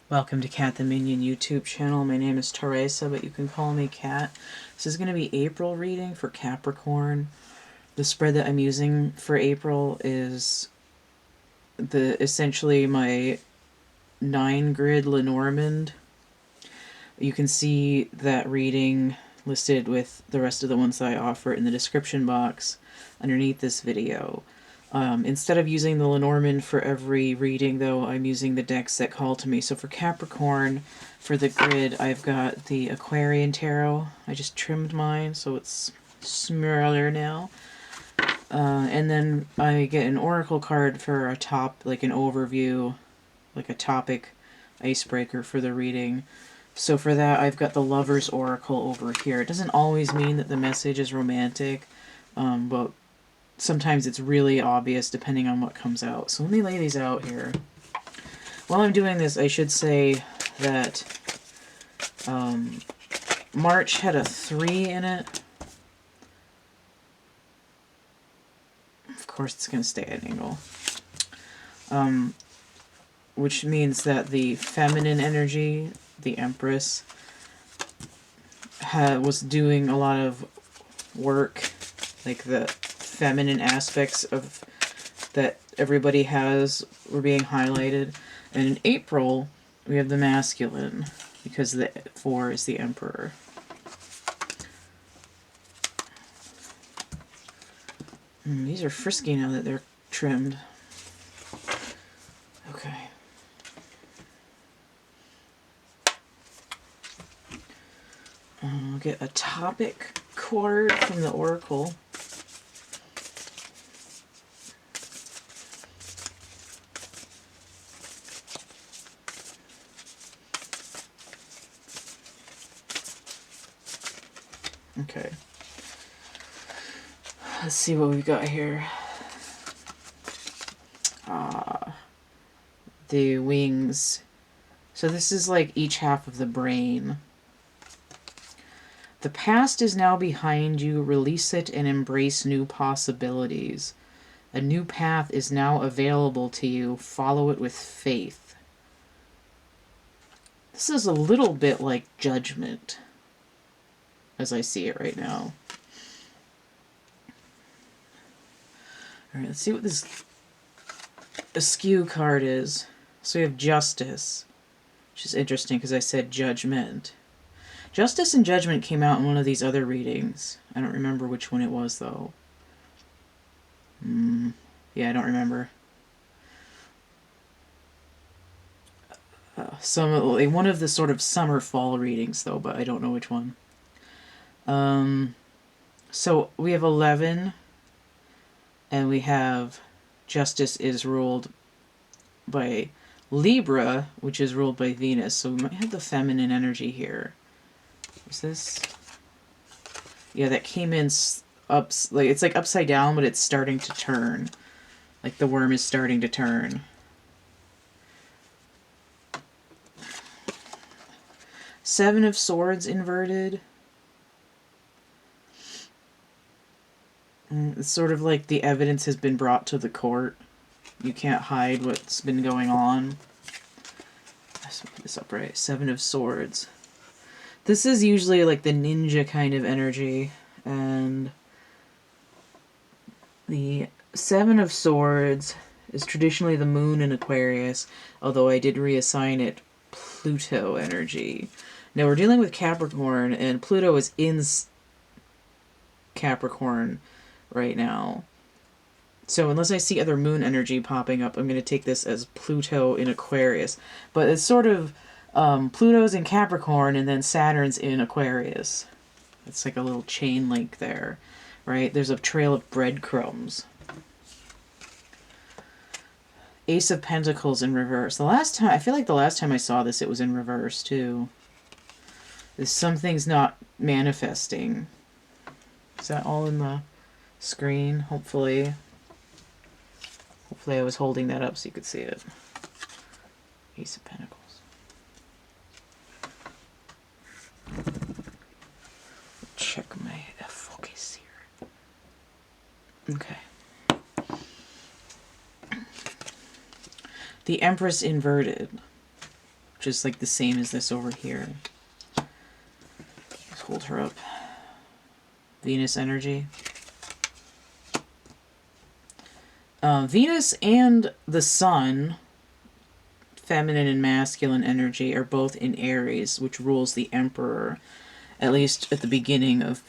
Welcome to CATtheMinion YouTube channel. My name is Teresa, but you can call me Cat. This is going to be April reading for Capricorn. The spread that I'm using for April is essentially my 9-grid Lenormand. You can see that reading listed with the rest of the ones that I offer in the description box underneath this video. Instead of using the Lenormand for every reading, though, I'm using the decks that call to me. So for Capricorn, for the grid, I've got the Aquarian Tarot. I just trimmed mine, so it's smaller now. And then I get an Oracle card for a like an overview, like a topic icebreaker for the reading. So for that, I've got the Lover's Oracle over here. It doesn't always mean that the message is romantic, but sometimes it's really obvious depending on what comes out. So let me lay these out here. While I'm doing this, I should say that March had a 3 in it. Of course, it's going to stay at an angle. Which means that the feminine energy, the Empress, was doing a lot of work, like the feminine aspects of that everybody has were being highlighted. And in April, we have the masculine, because the 4 is the Emperor. These are frisky now that they're trimmed. Okay. I'll get a topic card from the Oracle. Okay. Let's see what we've got here. The wings. So this is like each half of the brain. The past is now behind you. Release it and embrace new possibilities. A new path is now available to you. Follow it with faith. This is a little bit like Judgment, as I see it right now. Alright, let's see what this askew card is. So we have Justice, which is interesting because I said Judgment. Justice and Judgment came out in one of these other readings. I don't remember which one it was, though. Yeah, I don't remember. One of the sort of summer-fall readings, though, but I don't know which one. So we have 11, and we have Justice is ruled by Libra, which is ruled by Venus, so we might have the feminine energy here. Is this? Yeah, that came in up, like it's like upside down, but it's starting to turn. Like the worm is starting to turn. Seven of Swords inverted. It's sort of like the evidence has been brought to the court. You can't hide what's been going on. Let's put this up right. Seven of Swords. This is usually like the ninja kind of energy, and the Seven of Swords is traditionally the moon in Aquarius, although I did reassign it Pluto energy. Now we're dealing with Capricorn, and Pluto is in Capricorn right now. So unless I see other moon energy popping up, I'm going to take this as Pluto in Aquarius. But it's sort of Pluto's in Capricorn and then Saturn's in Aquarius. It's like a little chain link there, right? There's a trail of breadcrumbs. Ace of Pentacles in reverse. I feel like the last time I saw this, it was in reverse too. Something's not manifesting. Is that all in the screen? Hopefully. Hopefully I was holding that up so you could see it. Ace of Pentacles. Check my focus here. Okay. The Empress inverted. which is like the same as this over here. Let's hold her up. Venus energy. Venus and the Sun, feminine and masculine energy, are both in Aries, which rules the Emperor, at least at the beginning of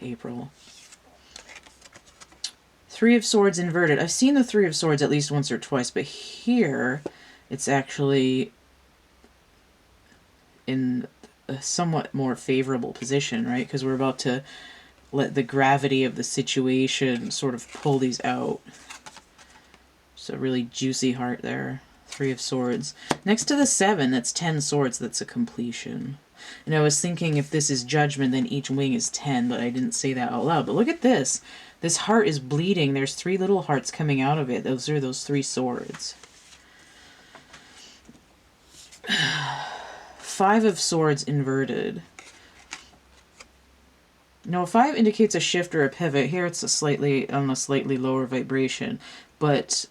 April. Three of Swords inverted. I've seen the Three of Swords at least once or twice, but here it's actually in a somewhat more favorable position, right? Because we're about to let the gravity of the situation sort of pull these out. So really juicy heart there. Three of Swords. Next to the 7, that's 10 swords. That's a completion. And I was thinking if this is Judgment, then each wing is 10, but I didn't say that out loud. But look at this. This heart is bleeding. There's 3 little hearts coming out of it. Those are those 3 swords. 5 of Swords inverted. No, 5 indicates a shift or a pivot. Here it's on a slightly lower vibration. But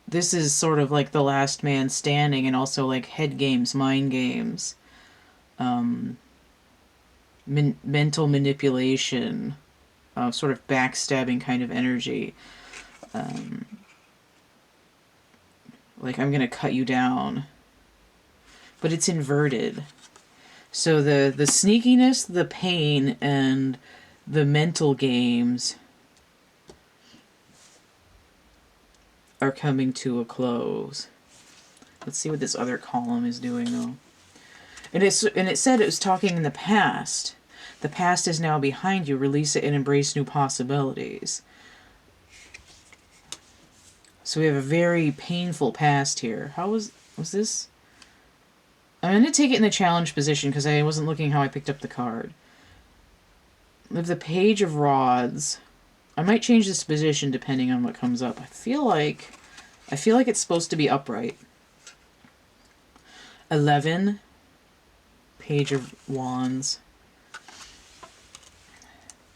this is sort of like the last man standing, and also like head games, mind games, mental manipulation, sort of backstabbing kind of energy. Like, I'm going to cut you down. But it's inverted. So the sneakiness, the pain, and the mental games are coming to a close. Let's see what this other column is doing, though. And it said it was talking in the past. The past is now behind you. Release it and embrace new possibilities. So we have a very painful past here. How was this? I'm going to take it in the challenge position because I wasn't looking how I picked up the card. We have the Page of Rods. I might change this position depending on what comes up. I feel like it's supposed to be upright. 11. Page of Wands.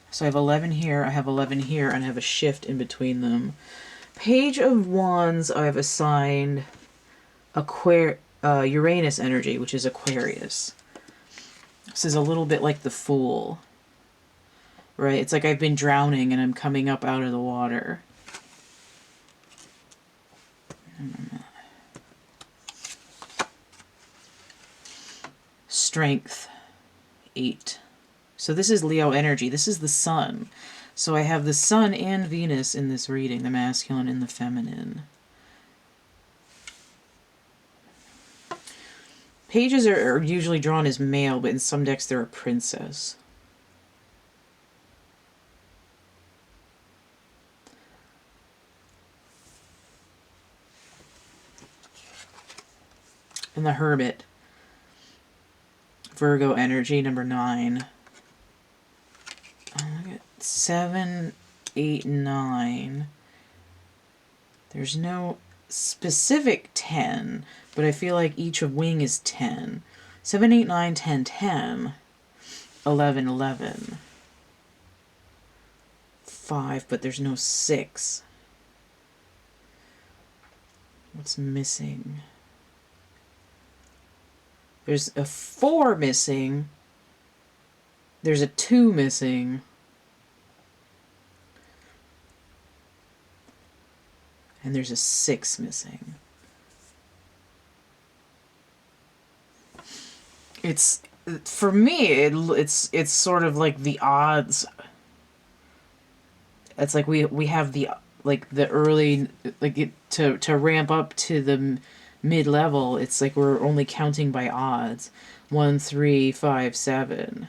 So I have 11 here, I have 11 here, and I have a shift in between them. Page of Wands, I've assigned Uranus energy, which is Aquarius. This is a little bit like the Fool. Right? It's like I've been drowning and I'm coming up out of the water. Strength. 8. So this is Leo energy. This is the Sun. So I have the Sun and Venus in this reading, the masculine and the feminine. Pages are usually drawn as male, but in some decks they're a princess. And the Hermit. Virgo energy, number 9. Look at 7, 8, 9. There's no specific 10, but I feel like each of wing is 10. 7, 8, 9, 10, 10. 11, 11. 5, but there's no 6. What's missing? There's a 4 missing. There's a 2 missing. And there's a 6 missing. It's, for me, it's sort of like the odds. It's like we have the, like the early, like to ramp up to the mid-level, it's like we're only counting by odds. 1, 3, 5, 7.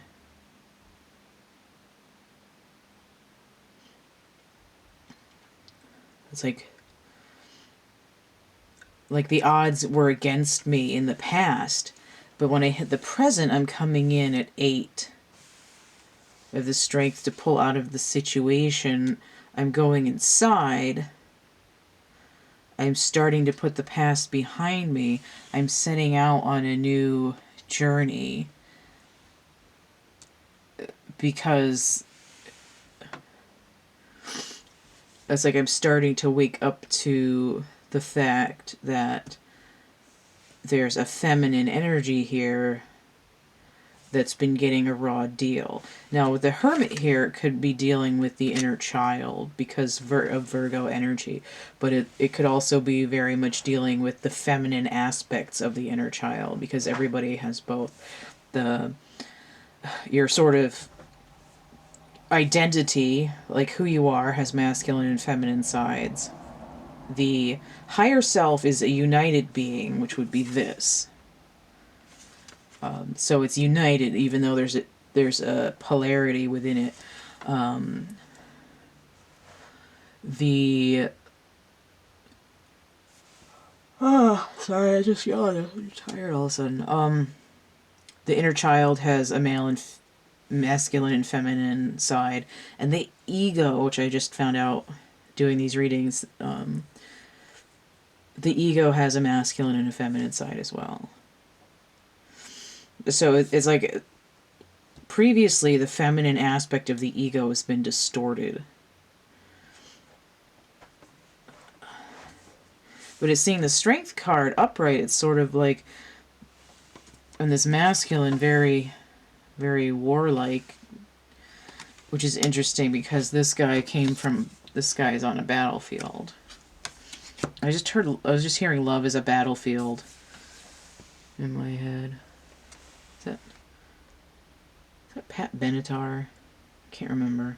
It's like the odds were against me in the past, but when I hit the present, I'm coming in at 8. I have the strength to pull out of the situation. I'm going inside. I'm starting to put the past behind me. I'm setting out on a new journey. Because it's like I'm starting to wake up to the fact that there's a feminine energy here that's been getting a raw deal. Now, with the Hermit here, it could be dealing with the inner child because of Virgo energy, but it could also be very much dealing with the feminine aspects of the inner child, because everybody has both. Your sort of identity, like who you are, has masculine and feminine sides. The higher self is a united being, which would be this. So it's united, even though there's a polarity within it. Sorry, I just yawned. I'm tired all of a sudden. The inner child has a male and masculine and feminine side, and the ego, which I just found out doing these readings, the ego has a masculine and a feminine side as well. So it's like previously the feminine aspect of the ego has been distorted. But it's seeing the Strength card upright. It's sort of like, and this masculine, very, very warlike, which is interesting because this guy is on a battlefield. I was just hearing love is a battlefield in my head. Is that Pat Benatar? I can't remember.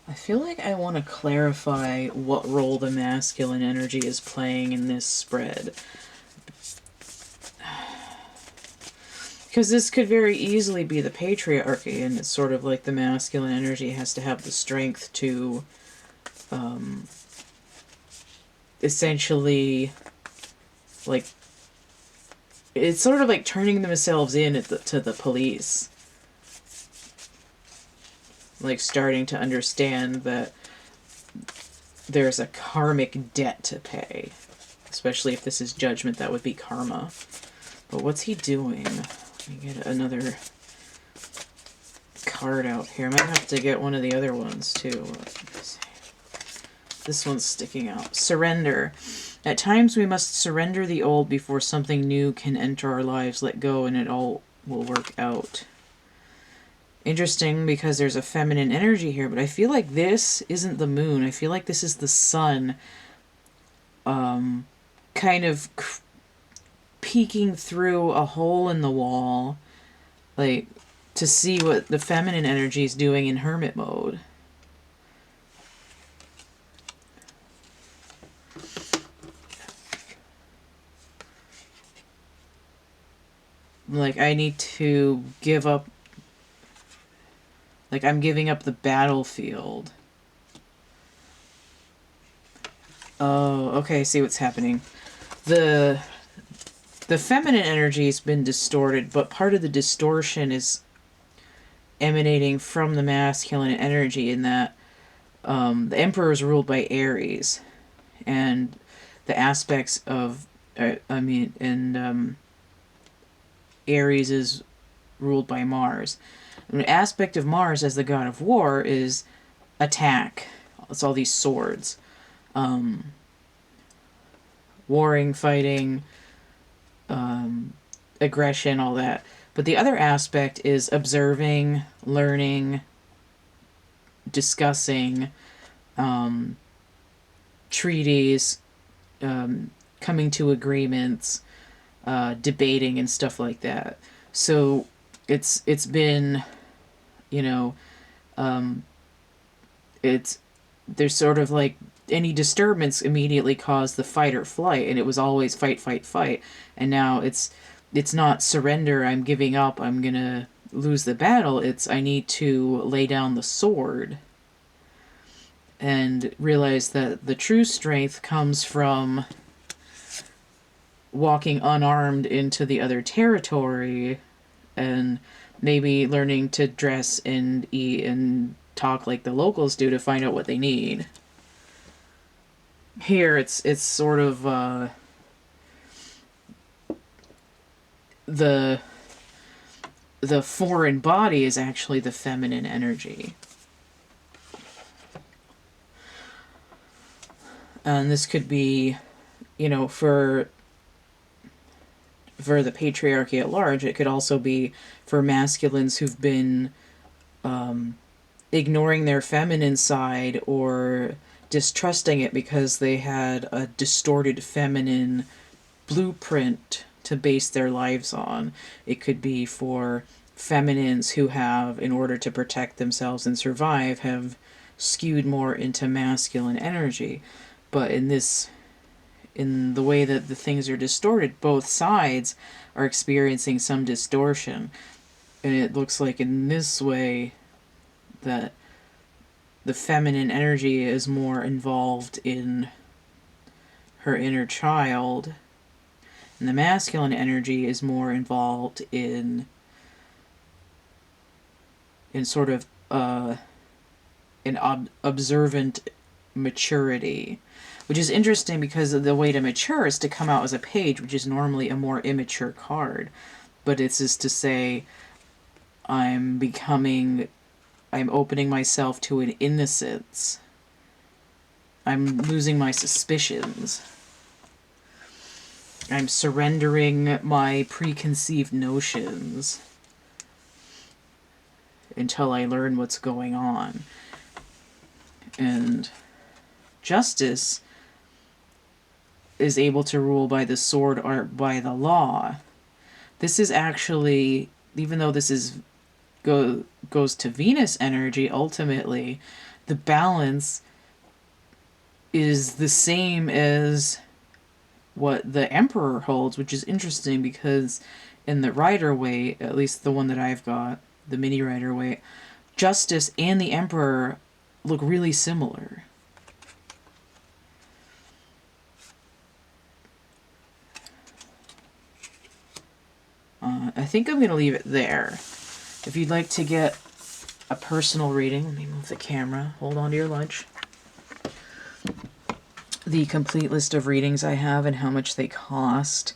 I feel like I want to clarify what role the masculine energy is playing in this spread. Because this could very easily be the patriarchy, and it's sort of like the masculine energy has to have the strength to essentially, like, it's sort of like turning themselves in to the police. Like starting to understand that there's a karmic debt to pay. Especially if this is judgment, that would be karma. But what's he doing? Let me get another card out here. I might have to get one of the other ones too. This one's sticking out. Surrender. At times we must surrender the old before something new can enter our lives. Let go and it all will work out. Interesting, because there's a feminine energy here, but I feel like this isn't the moon. I feel like this is the sun kind of peeking through a hole in the wall, like, to see what the feminine energy is doing in hermit mode. Like, I need to give up. Like, I'm giving up the battlefield. Oh, okay, see what's happening. The feminine energy has been distorted, but part of the distortion is emanating from the masculine energy in that the Emperor is ruled by Aries, and the aspects of, Aries is ruled by Mars. An aspect of Mars as the god of war is attack. It's all these swords. Warring, fighting, aggression, all that. But the other aspect is observing, learning, discussing, treaties, coming to agreements, debating and stuff like that. So it's been, there's sort of like any disturbance immediately caused the fight or flight, and it was always fight, fight, fight. And now it's not surrender, I'm giving up, I'm gonna lose the battle. It's I need to lay down the sword and realize that the true strength comes from walking unarmed into the other territory and maybe learning to dress and eat and talk like the locals do to find out what they need. Here it's sort of the foreign body is actually the feminine energy. And this could be, you know, for the patriarchy at large. It could also be for masculines who've been ignoring their feminine side or distrusting it because they had a distorted feminine blueprint to base their lives on. It could be for feminines who have, in order to protect themselves and survive, have skewed more into masculine energy. But in the way that the things are distorted, both sides are experiencing some distortion. And it looks like in this way that the feminine energy is more involved in her inner child, and the masculine energy is more involved in sort of an observant maturity, which is interesting because the way to mature is to come out as a page, which is normally a more immature card. But it's just to say, I'm opening myself to an innocence. I'm losing my suspicions. I'm surrendering my preconceived notions until I learn what's going on. And justice is able to rule by the sword or by the law. This is actually, even though this is goes to Venus energy, ultimately, the balance is the same as what the Emperor holds, which is interesting because in the Rider-Waite, at least the one that I've got, the mini Rider-Waite, Justice and the Emperor look really similar. I think I'm going to leave it there. If you'd like to get a personal reading, let me move the camera. Hold on to your lunch. The complete list of readings I have and how much they cost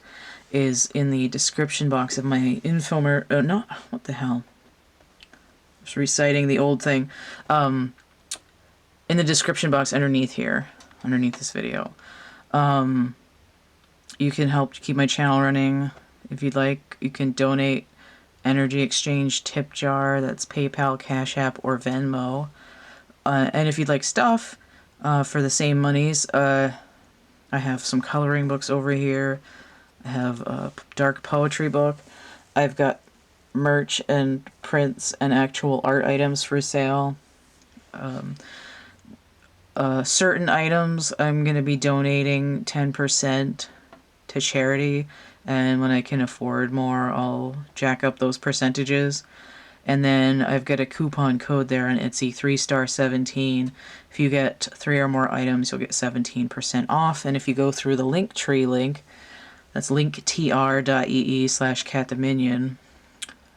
is in the description box of my what the hell? Just reciting the old thing. In the description box underneath here, underneath this video. You can help keep my channel running if you'd like. You can donate energy exchange tip jar. That's PayPal, Cash App, or Venmo. And if you'd like stuff for the same monies, I have some coloring books over here. I have a dark poetry book. I've got merch and prints and actual art items for sale. Certain items I'm going to be donating 10% to charity, and when I can afford more, I'll jack up those percentages. And then I've got a coupon code there on Etsy, 3star17. If you get 3 or more items, you'll get 17% off. And if you go through the Linktree link, that's linktr.ee/CATtheMinion,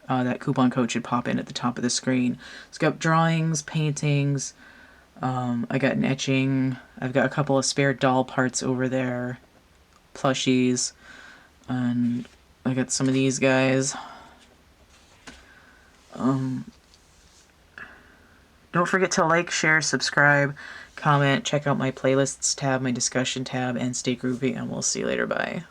that coupon code should pop in at the top of the screen. It's got drawings, paintings, I got an etching, I've got a couple of spare doll parts over there, plushies, and I got some of these guys. Don't forget to like, share, subscribe, comment, check out my playlists tab, my discussion tab, and stay groovy, and we'll see you later. Bye.